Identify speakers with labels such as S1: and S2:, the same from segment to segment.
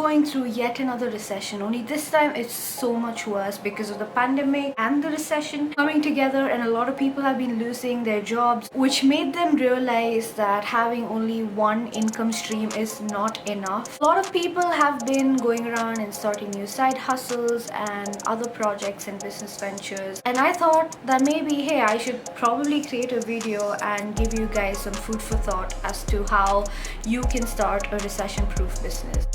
S1: going through yet another recession, only this time it's so much worse because of the pandemic and the recession coming together, and a lot of people have been losing their jobs, which made them realize that having only one income stream is not enough. A lot of people have been going around and starting new side hustles and other projects and business ventures, and I thought that maybe, hey, I should probably create a video and give you guys some food for thought as to how you can start a recession-proof business.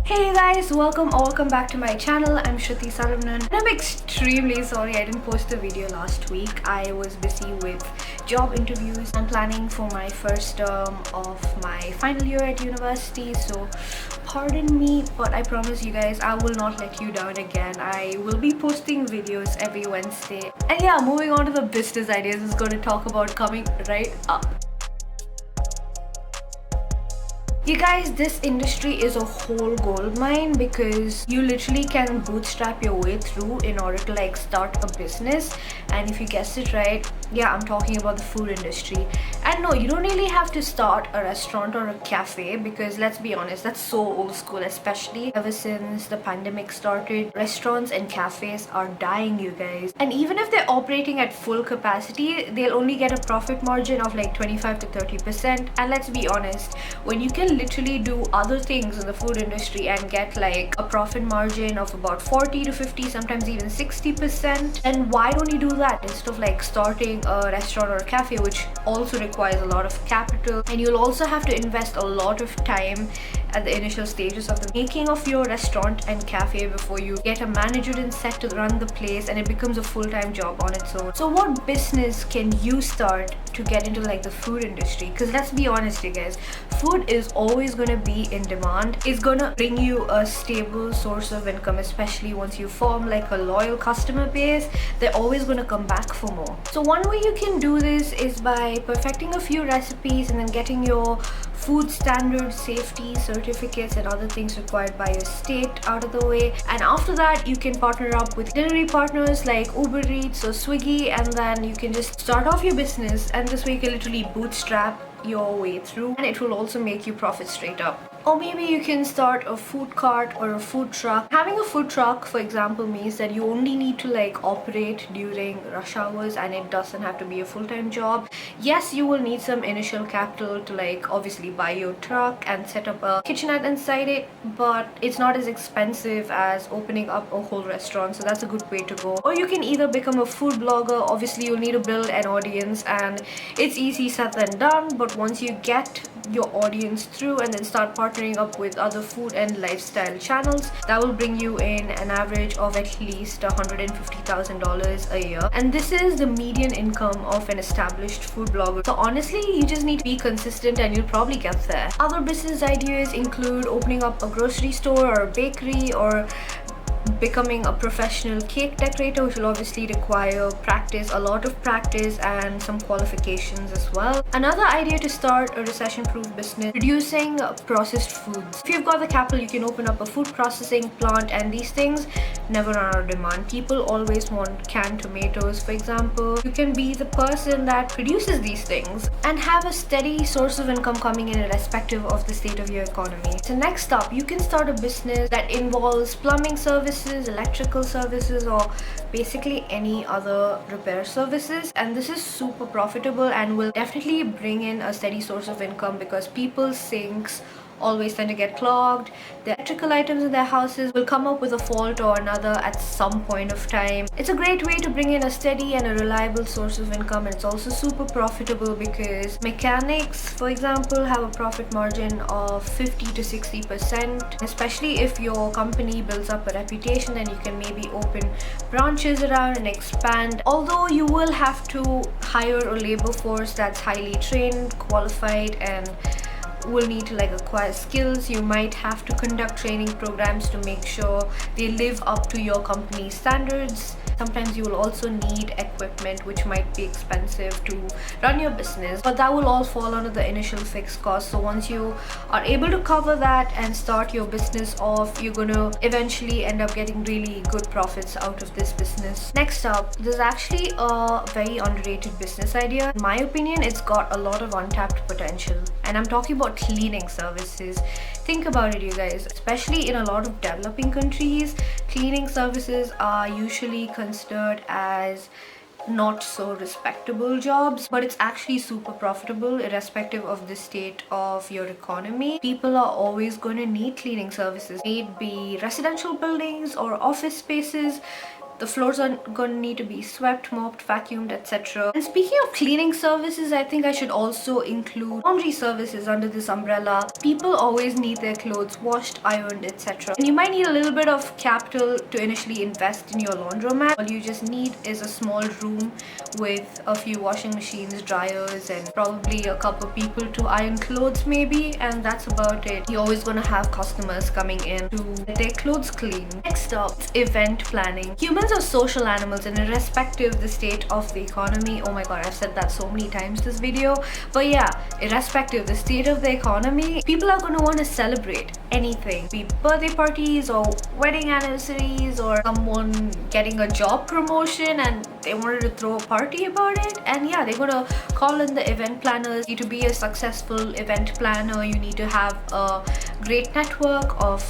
S1: Hey guys, welcome back to my channel. I'm Shruti Saravanan and I'm extremely sorry I didn't post a video last week. I was busy with job interviews. I'm planning for my first term of my final year at university, so pardon me, but I promise you guys I will not let you down again. I will be posting videos every Wednesday. And yeah, moving on to the business ideas, is going to talk about coming right up. You guys, this industry is a whole gold mine because you literally can bootstrap your way through in order to start a business. And if you guessed it right, yeah, I'm talking about the food industry. And no, you don't really have to start a restaurant or a cafe because, let's be honest, that's so old school, especially ever since the pandemic started. Restaurants and cafes are dying, you guys. And even if they're operating at full capacity, they'll only get a profit margin of 25 to 30%. And let's be honest, when you can literally do other things in the food industry and get a profit margin of about 40 to 50, sometimes even 60%, then why don't you do that instead of starting a restaurant or a cafe, which also requires a lot of capital, and you'll also have to invest a lot of time at the initial stages of the making of your restaurant and cafe before you get a manager in set to run the place and it becomes a full-time job on its own. So what business can you start to get into the food industry? Because let's be honest, you guys, food is always going to be in demand. It's going to bring you a stable source of income, especially once you form a loyal customer base. They're always going to come back for more. So one way you can do this is by perfecting a few recipes and then getting your food standards, safety certificates and other things required by your state out of the way. And after that, you can partner up with delivery partners like Uber Eats or Swiggy, and then you can just start off your business, and this way you can literally bootstrap your way through, and it will also make you profit straight up. Or maybe you can start a food cart or a food truck. Having a food truck, for example, means that you only need to operate during rush hours, and it doesn't have to be a full-time job. Yes, you will need some initial capital to obviously buy your truck and set up a kitchenette inside it, but it's not as expensive as opening up a whole restaurant, so that's a good way to go. Or you can either become a food blogger. Obviously you'll need to build an audience, and it's easy said than done, but once you get your audience through and then start partnering up with other food and lifestyle channels, that will bring you in an average of at least $150,000 a year, and this is the median income of an established food blogger. So honestly, you just need to be consistent and you'll probably get there. Other business ideas include opening up a grocery store or a bakery, or becoming a professional cake decorator, which will obviously require practice, a lot of practice and some qualifications as well. Another idea to start a recession-proof business: producing processed foods. If you've got the capital, you can open up a food processing plant, and these things never run out of demand. People always want canned tomatoes, for example. You can be the person that produces these things and have a steady source of income coming in irrespective of the state of your economy. So next up, you can start a business that involves plumbing services, electrical services, or basically any other repair services, and this is super profitable and will definitely bring in a steady source of income because people's sinks always tend to get clogged. The electrical items in their houses will come up with a fault or another at some point of time. It's a great way to bring in a steady and a reliable source of income, and it's also super profitable because mechanics, for example, have a profit margin of 50 to 60%. Especially if your company builds up a reputation, then you can maybe open branches around and expand. Although you will have to hire a labor force that's highly trained, qualified, and will need to acquire skills. You might have to conduct training programs to make sure they live up to your company's standards. Sometimes you will also need equipment which might be expensive to run your business, but that will all fall under the initial fixed cost. So once you are able to cover that and start your business off, you're going to eventually end up getting really good profits out of this business. Next up, there's actually a very underrated business idea. In my opinion, it's got a lot of untapped potential. and I'm talking about cleaning services. Think about it, you guys. Especially in a lot of developing countries, cleaning services are usually considered as not so respectable jobs, but it's actually super profitable irrespective of the state of your economy. People are always going to need cleaning services, may it be residential buildings or office spaces. The floors are going to need to be swept, mopped, vacuumed, etc. And speaking of cleaning services, I think I should also include laundry services under this umbrella. People always need their clothes washed, ironed, etc. And you might need a little bit of capital to initially invest in your laundromat. All you just need is a small room with a few washing machines, dryers, and probably a couple of people to iron clothes maybe, and that's about it. You're always going to have customers coming in to get their clothes clean. Next up, event planning. Humans are social animals, and irrespective of the state of the economy, oh my god, I've said that so many times this video, but yeah, irrespective of the state of the economy, people are going to want to celebrate anything, be birthday parties or wedding anniversaries or someone getting a job promotion and they wanted to throw a party about it. And yeah, they're going to call in the event planners. You need to be a successful event planner, you need to have a great network of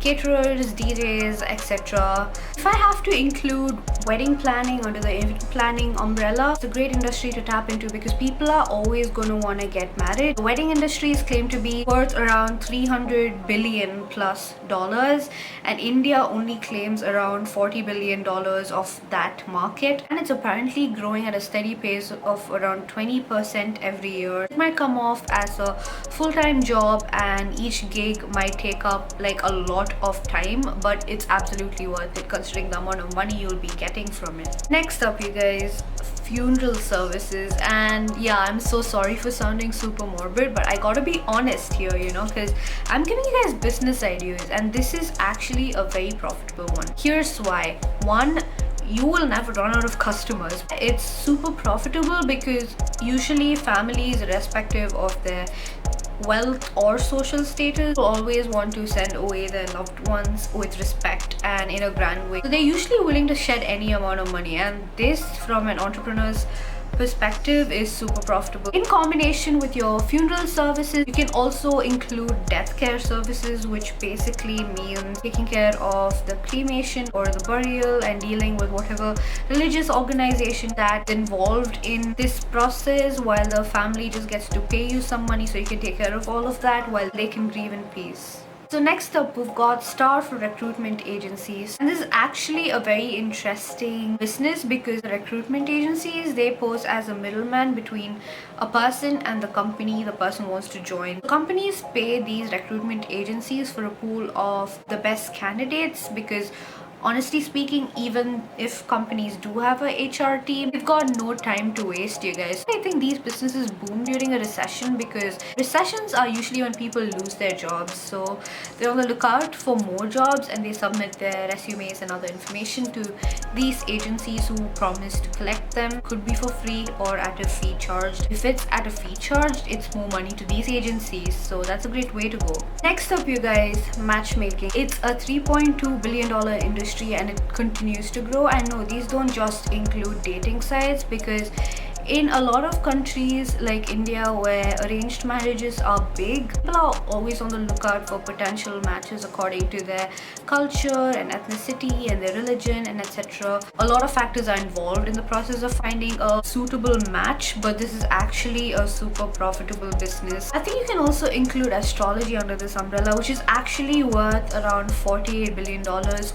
S1: caterers, DJs, etc. If I have to include wedding planning under the event planning umbrella, it's a great industry to tap into because people are always going to want to get married. The wedding industry is claimed to be worth around $300 billion plus dollars, and India only claims around $40 billion of that market, and it's apparently growing at a steady pace of around 20% every year. It might come off as a full-time job and each gig might take up like a lot of time, but it's absolutely worth it considering the amount of money you'll be getting from it. Next up, you guys, funeral services. And yeah, I'm so sorry for sounding super morbid, but I gotta be honest here, you know, because I'm giving you guys business ideas and this is actually a very profitable one. Here's why. One, you will never run out of customers. It's super profitable because usually families, irrespective of their wealth or social status, will always want to send away their loved ones with respect and in a grand way. So they're usually willing to shed any amount of money, and this, from an entrepreneur's perspective, is super profitable. In combination with your funeral services, you can also include death care services, which basically means taking care of the cremation or the burial and dealing with whatever religious organization that's involved in this process, while the family just gets to pay you some money so you can take care of all of that while they can grieve in peace. So next up, we've got staff recruitment agencies, and this is actually a very interesting business because the recruitment agencies, they pose as a middleman between a person and the company the person wants to join. The companies pay these recruitment agencies for a pool of the best candidates because honestly speaking, even if companies do have a HR team, they've got no time to waste, you guys. I think these businesses boom during a recession because recessions are usually when people lose their jobs. So they're on the lookout for more jobs and they submit their resumes and other information to these agencies who promise to collect them. Could be for free or at a fee charged. If it's at a fee charged, it's more money to these agencies. So that's a great way to go. Next up, you guys, matchmaking. It's a $3.2 billion industry and it continues to grow. And no, these don't just include dating sites, because in a lot of countries like India, where arranged marriages are big, people are always on the lookout for potential matches according to their culture and ethnicity and their religion and etc. A lot of factors are involved in the process of finding a suitable match, but this is actually a super profitable business. I think you can also include astrology under this umbrella, which is actually worth around $48 billion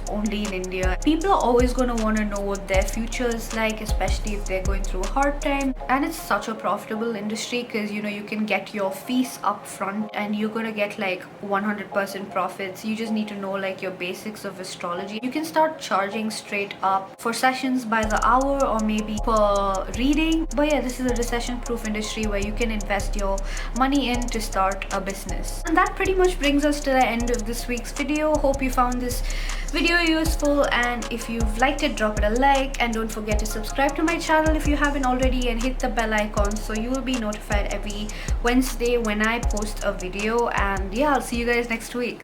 S1: only in India. People are always going to want to know what their future is like, especially if they're going through a hard time. And it's such a profitable industry because, you know, you can get your fees up front and you're gonna get like 100% profits. You just need to know like your basics of astrology. You can start charging straight up for sessions by the hour or maybe per reading. But yeah, this is a recession proof industry where you can invest your money in to start a business. And that pretty much brings us to the end of this week's video. Hope you found this video useful, and if you've liked it, drop it a like, and don't forget to subscribe to my channel if you haven't already, and hit the bell icon so you will be notified every Wednesday when I post a video. And yeah, I'll see you guys next week.